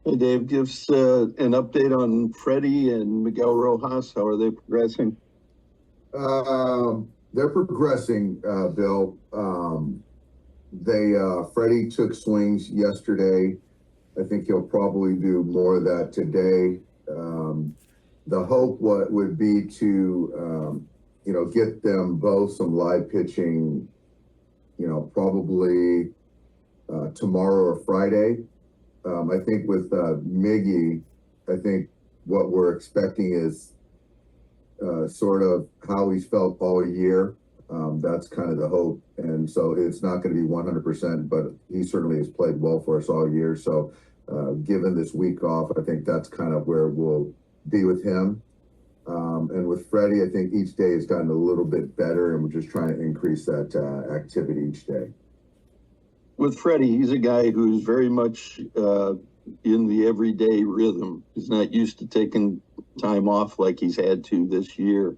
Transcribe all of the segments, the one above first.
Hey, Dave, give us an update on Freddie and Miguel Rojas. How are they progressing? They're progressing, Bill. Freddie took swings yesterday. I think he'll probably do more of that today. The hope would be to, get them both some live pitching, probably tomorrow or Friday. I think with Miggy, I think what we're expecting is sort of how he's felt all year. That's kind of the hope. And so it's not going to be 100%, but he certainly has played well for us all year. So given this week off, I think that's kind of where we'll be with him. And with Freddie, I think each day has gotten a little bit better, and we're just trying to increase that activity each day. With Freddie, he's a guy who's very much in the everyday rhythm. He's not used to taking time off like he's had to this year.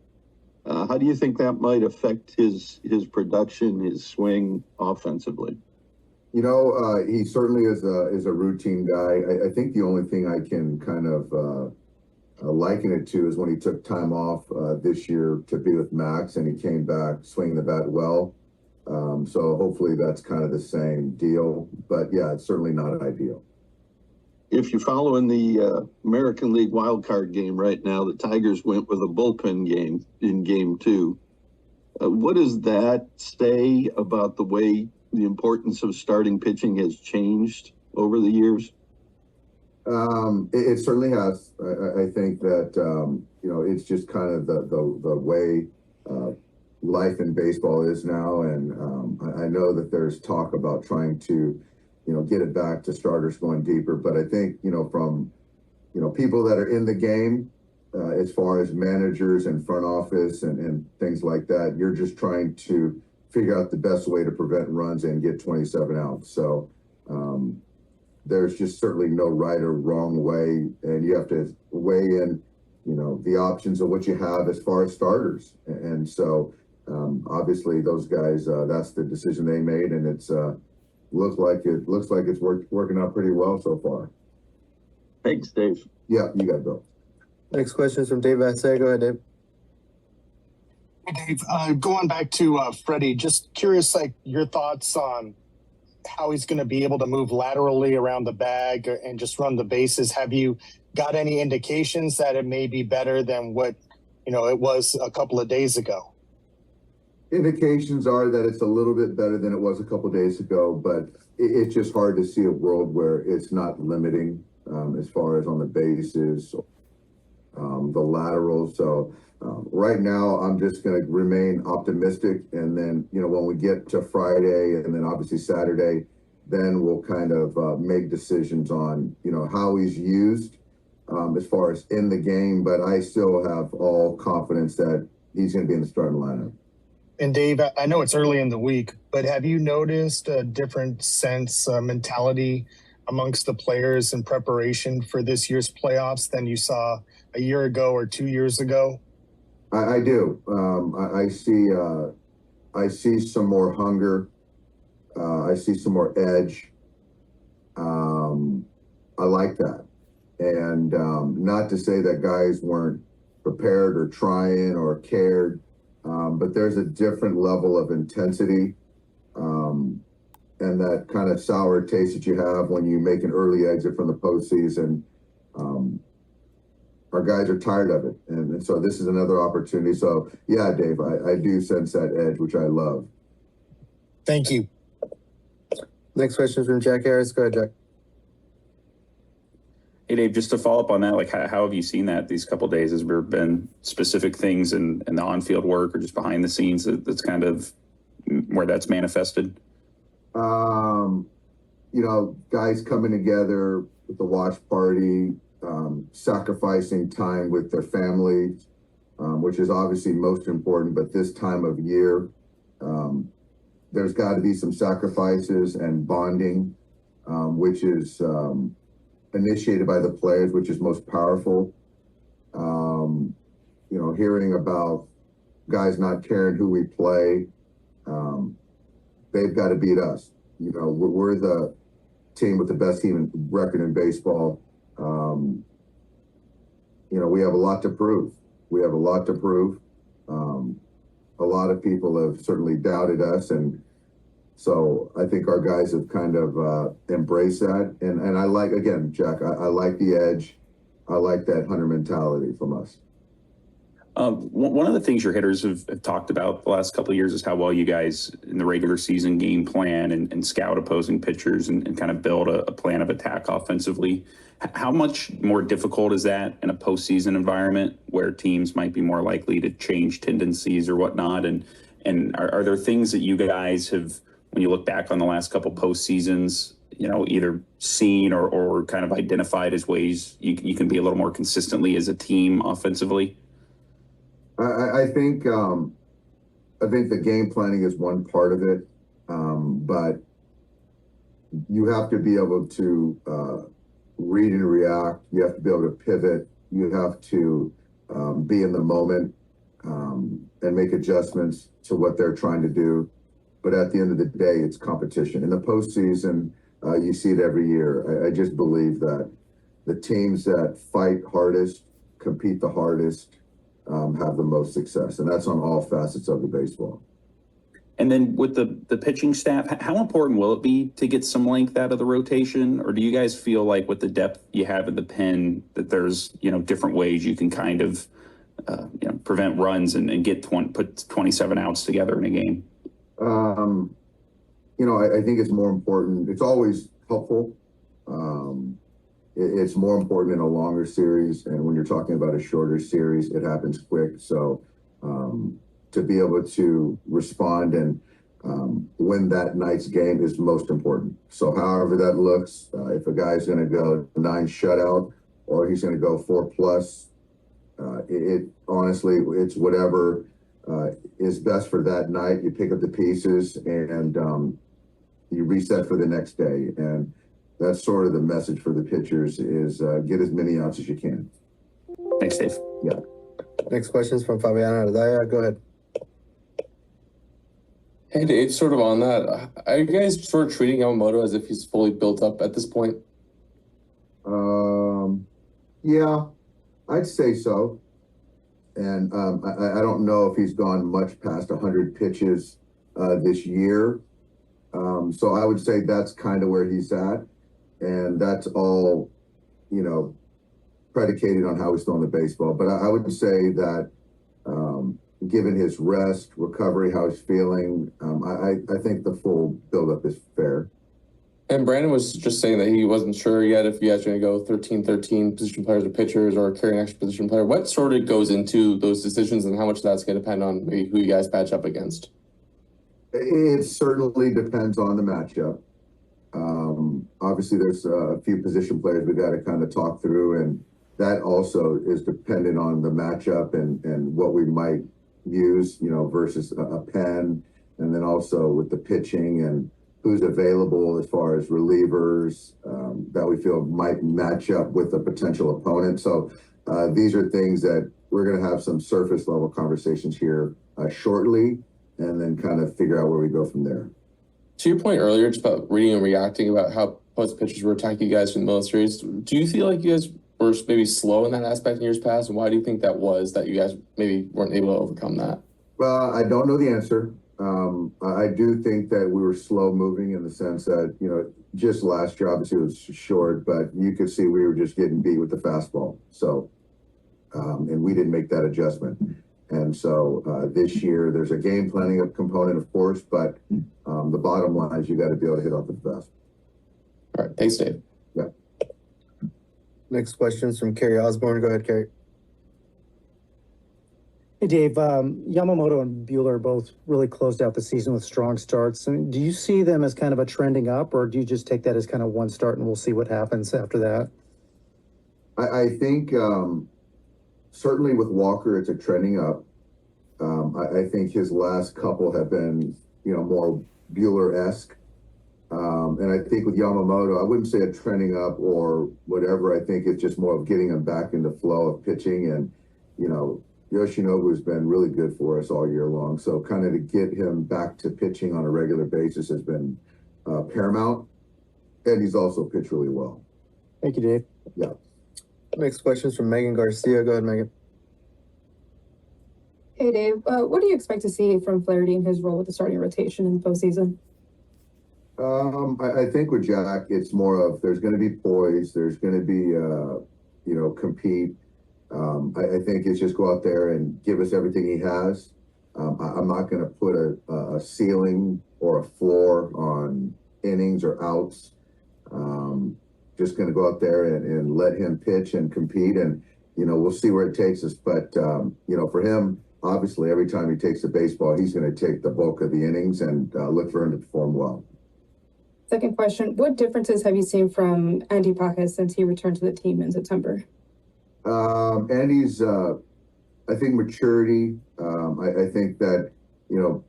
How do you think that might affect his production, his swing offensively? He certainly is a routine guy. I think the only thing I can kind of liken it to is when he took time off this year to be with Max, and he came back swinging the bat well. So hopefully that's kind of the same deal. But yeah, it's certainly not ideal. If you're following the American League wildcard game right now, the Tigers went with a bullpen game in game 2. What does that say about the way the importance of starting pitching has changed over the years? It certainly has. I think that, it's just kind of the way life in baseball is now. And I know that there's talk about trying to, get it back to starters going deeper. But I think, from, people that are in the game, as far as managers and front office and things like that, you're just trying to figure out the best way to prevent runs and get 27 outs. So there's just certainly no right or wrong way. And you have to weigh in, the options of what you have as far as starters. And so obviously those guys, that's the decision they made. And it's looks like it's working out pretty well so far. Thanks, Dave. Yeah, you got it, Bill. Next question is from Dave Vassay. Go ahead, Dave. Hey, Dave, going back to Freddie, just curious, your thoughts on how he's going to be able to move laterally around the bag and just run the bases. Have you got any indications that it may be better than what, it was a couple of days ago? Indications are that it's a little bit better than it was a couple of days ago, but it's just hard to see a world where it's not limiting as far as on the bases, the laterals. So right now, I'm just going to remain optimistic. And then, when we get to Friday and then obviously Saturday, then we'll kind of make decisions on, how he's used as far as in the game. But I still have all confidence that he's going to be in the starting lineup. And Dave, I know it's early in the week, but have you noticed a different mentality amongst the players in preparation for this year's playoffs than you saw a year ago or 2 years ago? I do. I see some more hunger. I see some more edge. I like that. And not to say that guys weren't prepared or trying or cared, but there's a different level of intensity and that kind of sour taste that you have when you make an early exit from the postseason. Our guys are tired of it. And so this is another opportunity. So, yeah, Dave, I do sense that edge, which I love. Thank you. Next question is from Jack Harris. Go ahead, Jack. Hey, Dave, just to follow up on that, how have you seen that these couple of days? Has there been specific things in the on-field work or just behind the scenes that's kind of where that's manifested? Guys coming together with the watch party, sacrificing time with their families, which is obviously most important. But this time of year, there's got to be some sacrifices and bonding, which is initiated by the players, which is most powerful. Hearing about guys not caring who we play, they've got to beat us. We're the team with the best team record in baseball. We have a lot to prove. A lot of people have certainly doubted us, and so I think our guys have kind of embraced that. And I like, again, Jack, I like the edge. I like that hunter mentality from us. One of the things your hitters have talked about the last couple of years is how well you guys in the regular season game plan and scout opposing pitchers and kind of build a plan of attack offensively. How much more difficult is that in a postseason environment where teams might be more likely to change tendencies or whatnot? And are there things that you guys have, when you look back on the last couple postseasons, either seen or kind of identified as ways you can be a little more consistently as a team offensively? I think the game planning is one part of it, but you have to be able to read and react. You have to be able to pivot. You have to be in the moment and make adjustments to what they're trying to do. But at the end of the day, it's competition. In the postseason, you see it every year. I just believe that the teams that fight hardest, compete the hardest, have the most success, and that's on all facets of the baseball. And then with the pitching staff, how important will it be to get some length out of the rotation? Or do you guys feel like with the depth you have in the pen that there's, different ways you can kind of, prevent runs and put 27 outs together in a game? I think it's more important. It's always helpful. It's more important in a longer series, and when you're talking about a shorter series, it happens quick. So to be able to respond and win that night's game is most important. So however that looks, if a guy's going to go 9 shutout or he's going to go 4+, honestly, it's whatever is best for that night. You pick up the pieces and you reset for the next day. And that's sort of the message for the pitchers is get as many outs as you can. Thanks, Dave. Yeah. Next question is from Fabiana Adaya. Go ahead. Hey, Dave, sort of on that, are you guys sort of treating Yamamoto as if he's fully built up at this point? Yeah, I'd say so. And I don't know if he's gone much past 100 pitches this year. So I would say that's kind of where he's at. And that's all, predicated on how he's throwing the baseball. But I would say that given his rest, recovery, how he's feeling, I think the full buildup is fair. And Brandon was just saying that he wasn't sure yet if you guys are going to go 13 position players or pitchers or carry an extra position player. What sort of goes into those decisions and how much that's going to depend on maybe who you guys match up against? It certainly depends on the matchup. Obviously, there's a few position players we got to kind of talk through, and that also is dependent on the matchup and what we might use, versus a pen, and then also with the pitching and who's available as far as relievers that we feel might match up with a potential opponent. So these are things that we're going to have some surface level conversations here shortly, and then kind of figure out where we go from there. To your point earlier, just about reading and reacting about how opposing pitchers were attacking you guys from the middle of the series, do you feel like you guys were maybe slow in that aspect in years past? And why do you think that was, that you guys maybe weren't able to overcome that? Well, I don't know the answer. I do think that we were slow moving in the sense that, just last year, obviously it was short, but you could see we were just getting beat with the fastball. So, and we didn't make that adjustment. And so this year there's a game planning component, of course, but the bottom line is you got to be able to hit off the fastball. All right. Thanks, Dave. Yeah. Next question is from Kerry Osborne. Go ahead, Kerry. Hey, Dave. Yamamoto and Buehler both really closed out the season with strong starts. I mean, do you see them as kind of a trending up, or do you just take that as kind of one start and we'll see what happens after that? I think certainly with Walker, it's a trending up. I think his last couple have been, more Buehler-esque. And I think with Yamamoto, I wouldn't say a trending up or whatever. I think it's just more of getting him back in the flow of pitching. And, Yoshinobu has been really good for us all year long. So kind of to get him back to pitching on a regular basis has been paramount. And he's also pitched really well. Thank you, Dave. Yeah. Next question is from Megan Garcia. Go ahead, Megan. Hey, Dave. What do you expect to see from Flaherty in his role with the starting rotation in the postseason? I think with Jack, it's more of there's going to be poise. There's going to be, compete. I think it's just go out there and give us everything he has. I'm not going to put a ceiling or a floor on innings or outs. Just going to go out there and let him pitch and compete, and we'll see where it takes us. But for him, obviously, every time he takes the baseball, he's going to take the bulk of the innings and look for him to perform well. Second question, what differences have you seen from Andy Pacas since he returned to the team in September? Andy's, I think, maturity. I think that,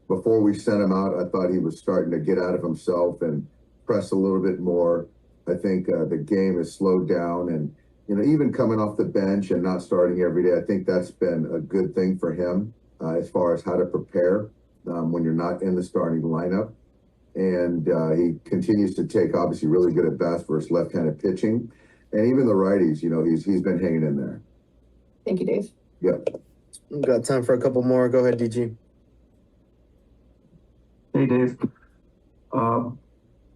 before we sent him out, I thought he was starting to get out of himself and press a little bit more. I think the game has slowed down, and, even coming off the bench and not starting every day, I think that's been a good thing for him as far as how to prepare when you're not in the starting lineup. And he continues to take, obviously, really good at bats versus left-handed pitching. And even the righties, he's been hanging in there. Thank you, Dave. Yep. We've got time for a couple more. Go ahead, DG. Hey, Dave.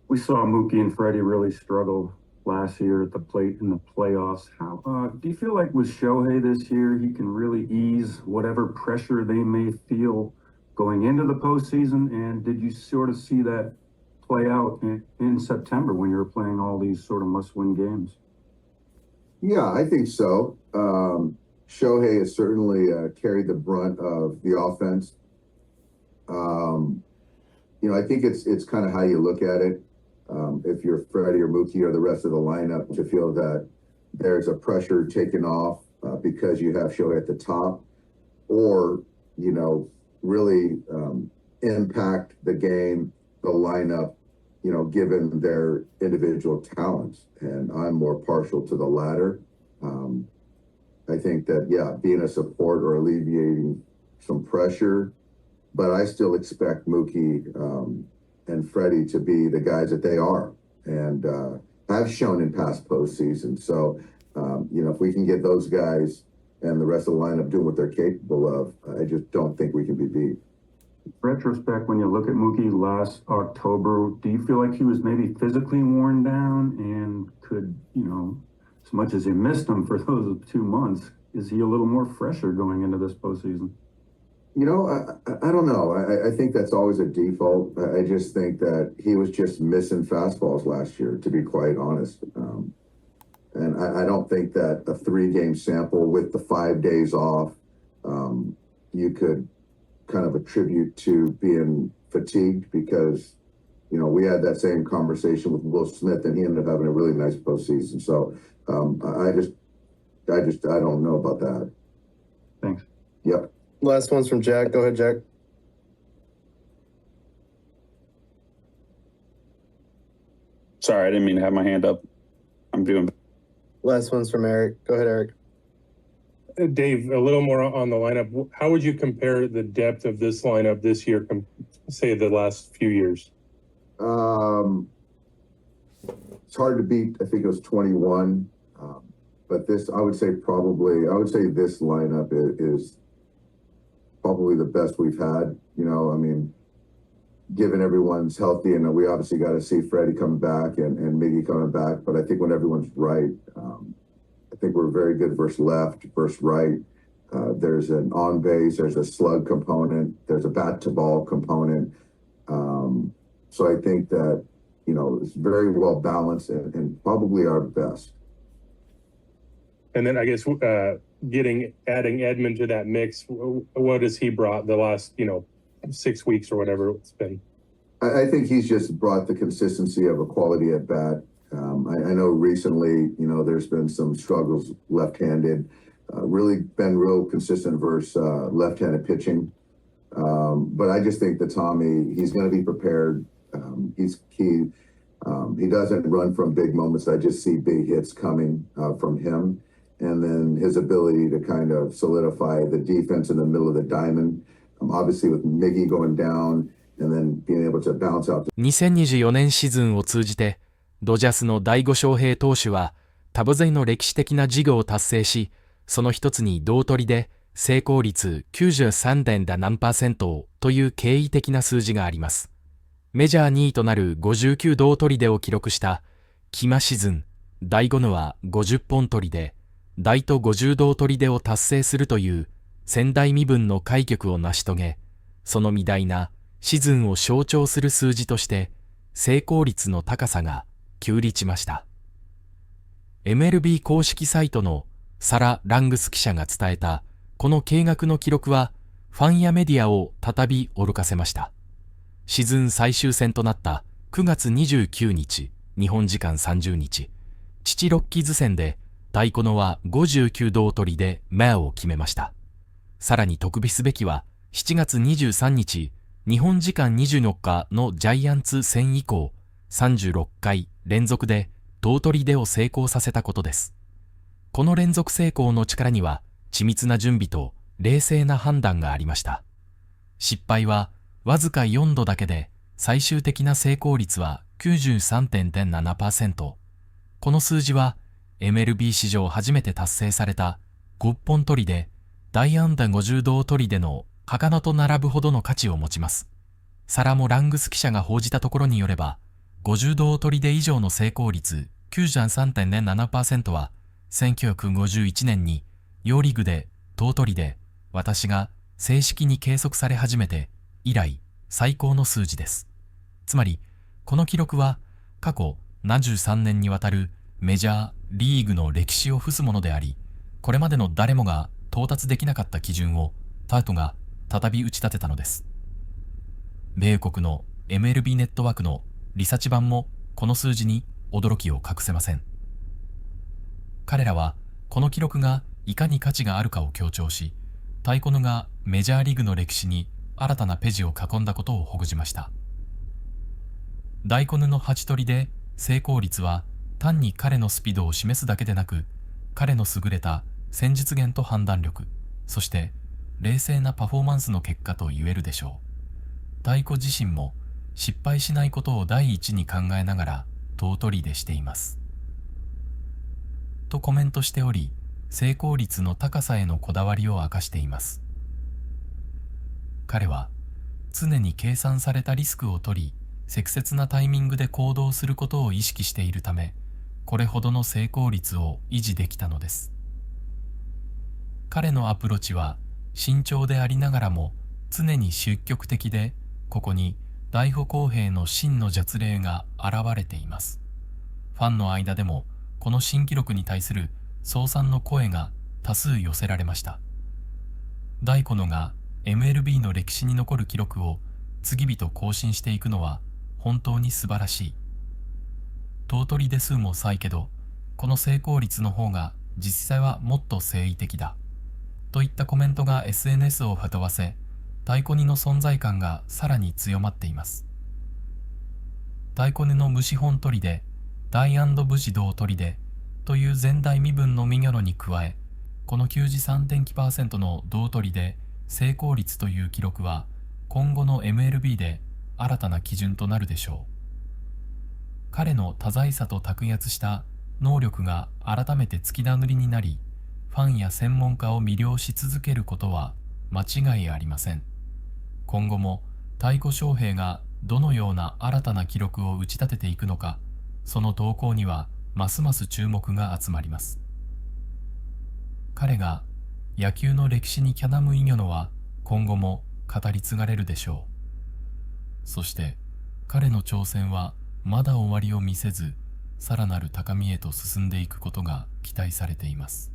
We saw Mookie and Freddie really struggle last year at the plate in the playoffs. How do you feel like with Shohei this year, he can really ease whatever pressure they may feel going into the postseason? And did you sort of see that play out in September when you were playing all these sort of must-win games? Yeah, I think so. Shohei has certainly carried the brunt of the offense. I think it's kind of how you look at it. If you're Freddie or Mookie or the rest of the lineup, to feel that there's a pressure taken off because you have Shohei at the top, or, really impact the game, the lineup, given their individual talents. And I'm more partial to the latter. I think that, being a support or alleviating some pressure, but I still expect Mookie and Freddie to be the guys that they are and have shown in past postseasons. So, if we can get those guys and the rest of the lineup doing what they're capable of, I just don't think we can be beat. Retrospect, when you look at Mookie last October, do you feel like he was maybe physically worn down and could, as much as you missed him for those 2 months, is he a little more fresher going into this postseason? I don't know. I think that's always a default. I just think that he was just missing fastballs last year, to be quite honest. And I don't think that a 3-game sample with the 5 days off, you could kind of attribute to being fatigued, because, we had that same conversation with Will Smith and he ended up having a really nice postseason. So I don't know about that. Thanks. Yep. Last one's from Jack. Go ahead, Jack. Sorry, I didn't mean to have my hand up. I'm doing. Last one's from Eric. Go ahead, Eric. Dave, a little more on the lineup. How would you compare the depth of this lineup this year, say the last few years? It's hard to beat. I think it was 21. But this, I would say this lineup is probably the best we've had. Given everyone's healthy, and we obviously got to see Freddie coming back and Miggy coming back. But I think when everyone's right, I think we're very good versus left, versus right. There's an on base, there's a slug component, there's a bat to ball component. So I think that, it's very well balanced and probably our best. And then I guess adding Edmund to that mix, what has he brought the last 6 weeks or whatever it's been? I think he's just brought the consistency of a quality at bat. I know recently, there's been some struggles left-handed, really been real consistent versus left-handed pitching. But I just think that Tommy, he's going to be prepared. He doesn't run from big moments. I just see big hits coming from him. And then his ability to kind of solidify the defense in the middle of the diamond. Obviously with Miggy going down and then being able to bounce out. 2024年シーズンを通じて、ドジャースの第5翔平投手は、多部勢の歴史的な事業を達成し、その一つに同取りで成功率 93.7% という驚異的な数字があります。メジャー2位となる59同取りでを記録したキマシズン、第5のは50本取りで、大と50同取りでを達成するという前代未聞の快挙を成し遂げ、その偉大なシズンを象徴する数字として成功率の高さが急立ちました。Mlb 公式サイトのサラ・ラングス記者が伝えたこの驚愕の記録はファンやメディアを再び驚かせました。シズン最終戦となった9月29日、日本時間30日、父ロッキーズ戦で大コノは59同取りでメアを決めました。さらに特別すべきは7月23日、日本時間24日のジャイアンツ戦以降、36回連続で同取りでを成功させたことです。この連続成功の力には緻密な準備と冷静な判断がありました。失敗はわずか4度だけで最終的な成功率は 93.7%。この数字は Mlb 史上初めて達成された5本取りで大安打50同取りでの魚と並ぶほどの価値を持ちます。サラモ・ラングス記者が報じたところによれば、50同取りで以上の成功率 93.7% は1951年に両リーグで同取りで私が正式に計測され始めて以来最高の数字です。つまりこの記録は過去73年にわたるメジャーリーグの歴史を付すものであり、これまでの誰もが到達できなかった基準をタウトが再び打ち立てたのです。米国の Mlb ネットワークのリサーチ版もこの数字に驚きを隠せません。彼らはこの記録がいかに価値があるかを強調し、タイコヌがメジャーリーグの歴史に新たなページを囲んだことを報じました。大コヌの8取りで成功率は単に彼のスピードを示すだけでなく、彼の優れた戦術眼と判断力、そして冷静なパフォーマンスの結果と言えるでしょう。太鼓自身も失敗しないことを第一に考えながら同取りでしています。とコメントしており、成功率の高さへのこだわりを明かしています。彼は常に計算されたリスクを取り、適切なタイミングで行動することを意識しているため、これほどの成功率を維持できたのです。彼のアプローチは慎重でありながらも常に積極的で、ここに大歩公平の真の実例が現れています。ファンの間でもこの新記録に対する称賛の声が多数寄せられました。大コノが Mlb の歴史に残る記録を次々と更新していくのは本当に素晴らしい。同取り出数もさいけど、この成功率の方が実際はもっと誠意的だ。といったコメントが SNS を惑わせ、太鼓2の存在感がさらに強まっています。太鼓2の無資本取りで、大&無事同取りでという前代未聞のミニョロに加え、この 93.9% の同取りで成功率という記録は今後の Mlb で新たな基準となるでしょう。彼の多彩さと卓越した能力が改めて突き名塗りになり、ファンや専門家を魅了し続けることは間違いありません。今後も太鼓翔平がどのような新たな記録を打ち立てていくのか、その動向にはますます注目が集まります。彼が野球の歴史に刻む意義のは今後も語り継がれるでしょう。そして彼の挑戦はまだ終わりを見せず、さらなる高みへと進んでいくことが期待されています。